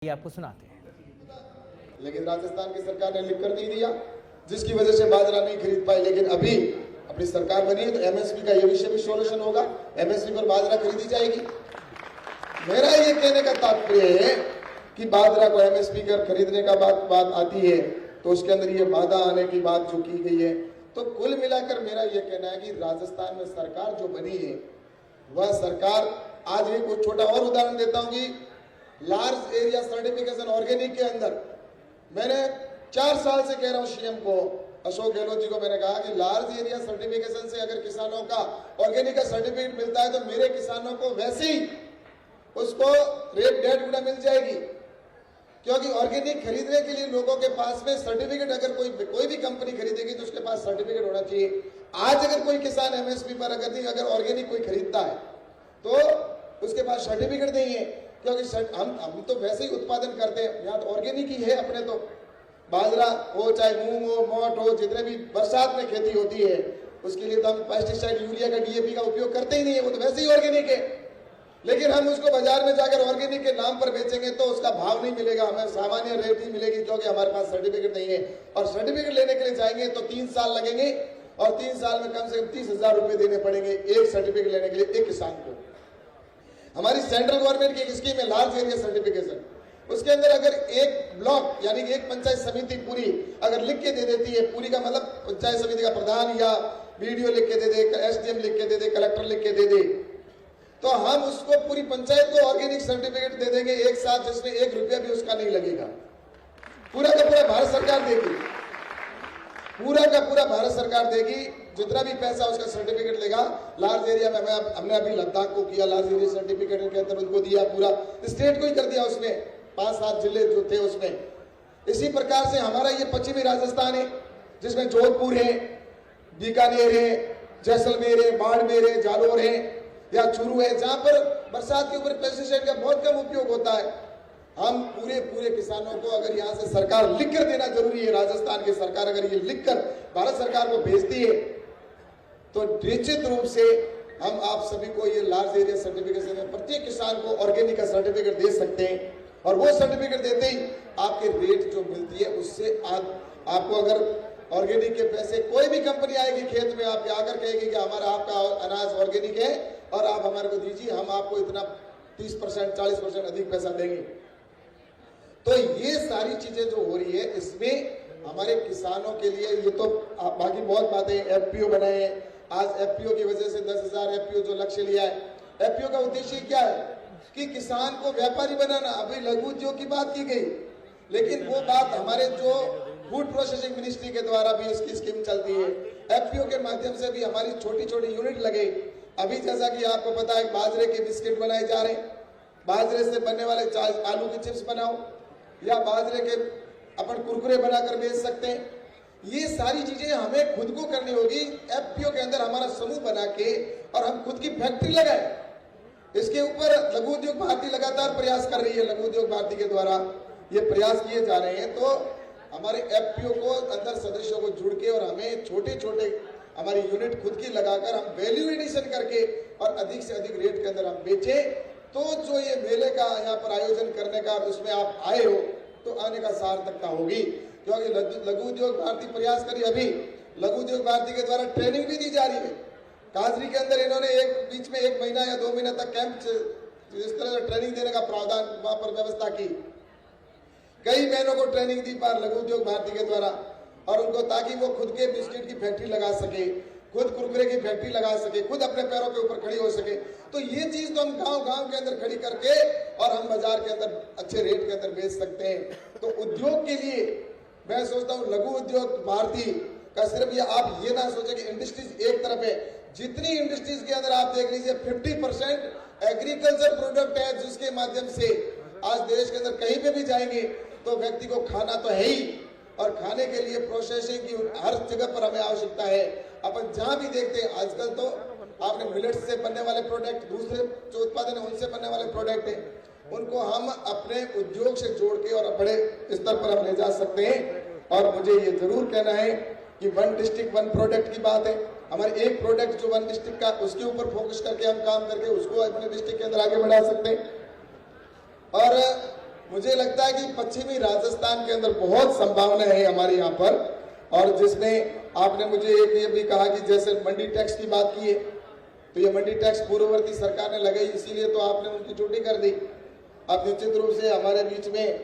ये आपको सुनाते हैं। लेकिन राजस्थान की सरकार ने लिख कर नहीं दिया, जिसकी वजह से बाजरा नहीं खरीद पाई। लेकिन अभी अपनी सरकार बनी है तो एमएसपी का ये विषय भी सोल्यूशन होगा, एमएसपी पर बाजरा खरीदी जाएगी। मेरा ये कहने का तात्पर्य है कि बाजरा को एमएसपी कर खरीदने का बात आती है तो उसके अंदर ये वादा आने की बात जो की गई है। तो कुल मिलाकर मेरा ये कहना है कि राजस्थान में सरकार जो बनी है वह सरकार, आज एक कुछ छोटा और उदाहरण देता हूं कि लार्ज एरिया सर्टिफिकेशन ऑर्गेनिक के अंदर मैंने 4 साल से कह रहा हूं सीएम को, अशोक गहलोत जी को मैंने कहा कि लार्ज एरिया सर्टिफिकेशन से अगर किसानों का ऑर्गेनिक का सर्टिफिकेट मिलता है तो मेरे किसानों को वैसे ही उसको रेट 1.5 गुना मिल जाएगी। क्योंकि ऑर्गेनिक खरीदने के लिए लोगों के पास में सर्टिफिकेट, अगर कोई भी कंपनी खरीदेगी तो उसके पास सर्टिफिकेट होना चाहिए। आज अगर कोई किसान एमएसपी पर अगर ऑर्गेनिक कोई खरीदता है तो उसके पास सर्टिफिकेट नहीं है, क्योंकि हम तो वैसे ही उत्पादन करते हैं, यहाँ तो ऑर्गेनिक ही है अपने। तो बाजरा हो चाहे मूंग हो, मोट हो, जितने भी बरसात में खेती होती है उसके लिए तो हम पेस्टिसाइड, यूरिया का, डीएपी का उपयोग करते ही नहीं है, वो तो वैसे ही ऑर्गेनिक है। लेकिन हम उसको बाजार में जाकर ऑर्गेनिक के नाम पर बेचेंगे तो उसका भाव नहीं मिलेगा, हमें सामान्य रेट ही मिलेगी, क्योंकि हमारे पास सर्टिफिकेट नहीं है। और सर्टिफिकेट लेने के लिए जाएंगे तो 3 साल लगेंगे और 3 साल में कम से कम 30,000 रुपए देने पड़ेंगे एक सर्टिफिकेट लेने के लिए एक किसान को। हमारी सेंट्रल गवर्नमेंट की स्कीम है लार्ज एरिया सर्टिफिकेशन, उसके अंदर अगर एक ब्लॉक यानी एक पंचायत समिति पूरी अगर लिख के दे देती है, पूरी का मतलब पंचायत समिति का प्रधान या बीडीओ लिख के दे दे, एसडीएम लिख के दे दे, कलेक्टर लिख के दे दे, तो हम उसको पूरी पंचायत को ऑर्गेनिक सर्टिफिकेट दे देंगे एक साथ, जिसमें 1 रुपया भी उसका नहीं लगेगा। पूरा का पूरा भारत सरकार देगी, पूरा का पूरा भारत सरकार देगी, जितना भी पैसा उसका सर्टिफिकेट लेगा। लार्ज एरिया में हमने अभी लद्दाख को किया, लार्ज एरिया सर्टिफिकेट के अंदर उनको दिया, पूरा स्टेट को ही कर दिया उसमें, 5-7 जिले जो थे उसमें। इसी प्रकार से हमारा ये पश्चिमी राजस्थान है जिसमें जोधपुर है, बीकानेर है, जैसलमेर है, बाड़मेर है, जालोर है या चूरू है, जहां पर बरसात के ऊपर पेस्टिसाइड का बहुत कम उपयोग होता है। हम पूरे किसानों को अगर यहाँ से सरकार लिख कर देना जरूरी है, राजस्थान की सरकार अगर ये लिखकर भारत सरकार को भेजती है तो निश्चित रूप से हम आप सभी को ये लार्ज एरिया सर्टिफिकेशन में प्रत्येक किसान को ऑर्गेनिक का सर्टिफिकेट दे सकते हैं। और वो सर्टिफिकेट देते ही आपके रेट जो मिलती है उससे आपको अगर ऑर्गेनिक के पैसे, कोई भी कंपनी आएगी खेत में आपके आकर कहेगी कि हमारा आपका अनाज ऑर्गेनिक है और आप हमारे को दीजिए, हम आपको इतना 30% 40% अधिक पैसा देंगे। तो ये सारी चीजें जो हो रही है इसमें हमारे किसानों के लिए ये तो बाकी बहुत बातें, एफपीओ बनाए हैं। आज एफपीओ की वजह से 10,000 एफपीओ जो लक्ष्य लिया है, एफपीओ का उद्देश्य क्या है कि किसान को व्यापारी बनाना। अभी लघु उद्योग की बात की गई, लेकिन वो बात हमारे जो फूड प्रोसेसिंग मिनिस्ट्री के द्वारा भी इसकी स्कीम चलती है, एफपीओ के माध्यम से भी हमारी छोटी यूनिट लगे। अभी जैसा कि आपको पता है बाजरे के बिस्किट बनाए जा रहे हैं, बाजरे से बनने वाले आलू की चिप्स बनाओ या बाजरे के अपन कुरकुरे बनाकर बेच सकते हैं। ये सारी चीजें हमें खुद को करनी होगी। एफपीओ के अंदर हमारा समूह बना के और हम खुद की फैक्ट्री लगाए। इसके ऊपर लघु उद्योग भारती लगातार प्रयास कर रही है, लघु उद्योग भारती के द्वारा ये प्रयास किए जा रहे हैं। तो हमारे एफपीओ को अंदर सदस्यों को जुड़ के और हमें छोटे हमारी यूनिट खुद की लगाकर हम वैल्यू एडिशन करके और अधिक से अधिक रेट के अंदर हम बेचें। तो जो ये मेले का यहाँ पर आयोजन करने का उसमें आप आए हो तो आने का सार्थकता होगी, क्योंकि लघु उद्योग भारती प्रयास करी। अभी लघु उद्योग भारती के द्वारा ट्रेनिंग भी दी जा रही है। काजरी के अंदर इन्होंने बीच में 1 महीना या 2 महीना तक कैंप इस तरह से ट्रेनिंग देने का प्रावधान वहां पर व्यवस्था की। कई बहनों को ट्रेनिंग दी पर लघु उद्योग भारती के द्वारा, और उनको ताकि वो खुद के बिस्किट की फैक्ट्री लगा सके, खुद कुरकुरे की फैक्ट्री लगा सके, खुद अपने पैरों के ऊपर खड़ी हो सके। तो ये चीज तो हम गांव के अंदर खड़ी करके और हम बाजार के अंदर अच्छे रेट के अंदर बेच सकते हैं। तो उद्योग के लिए मैं सोचता हूँ लघु उद्योग भारती का सिर्फ ये आप ये ना सोचे कि इंडस्ट्रीज एक तरफ है। जितनी इंडस्ट्रीज के अंदर आप देख लीजिए 50% एग्रीकल्चर प्रोडक्ट है, जिसके माध्यम से आज देश के अंदर कहीं पे भी जाएंगे तो व्यक्ति को खाना तो है ही, और खाने के लिए प्रोसेसिंग की हर जगह पर हमें आवश्यकता है। अपन जहां भी देखते हैं आजकल तो आपने मिलेट्स से बनने वाले प्रोडक्ट, दूसरे जो उत्पादन है उनसे बनने वाले प्रोडक्ट है, उनको हम अपने उद्योग से जोड़ के और बड़े स्तर पर हम ले जा सकते हैं। और मुझे ये जरूर कहना है कि 1 डिस्ट्रिक्ट 1 प्रोडक्ट की बात है। हमारे एक प्रोडक्ट जो 1 डिस्ट्रिक्ट का, उसके ऊपर फोकस करके हम काम करके उसको अपने डिस्ट्रिक्ट के अंदर आगे बढ़ा सकते हैं। और मुझे लगता है कि पश्चिमी राजस्थान के अंदर बहुत संभावना है हमारे यहाँ पर, और जिसमें आपने मुझे एक ये भी कहा कि जैसे मंडी टैक्स की बात की है, तो ये मंडी टैक्स पूर्ववर्ती सरकार ने लगाई, इसीलिए तो आपने उनकी छुट्टी कर दी। अब निश्चित रूप से हमारे बीच में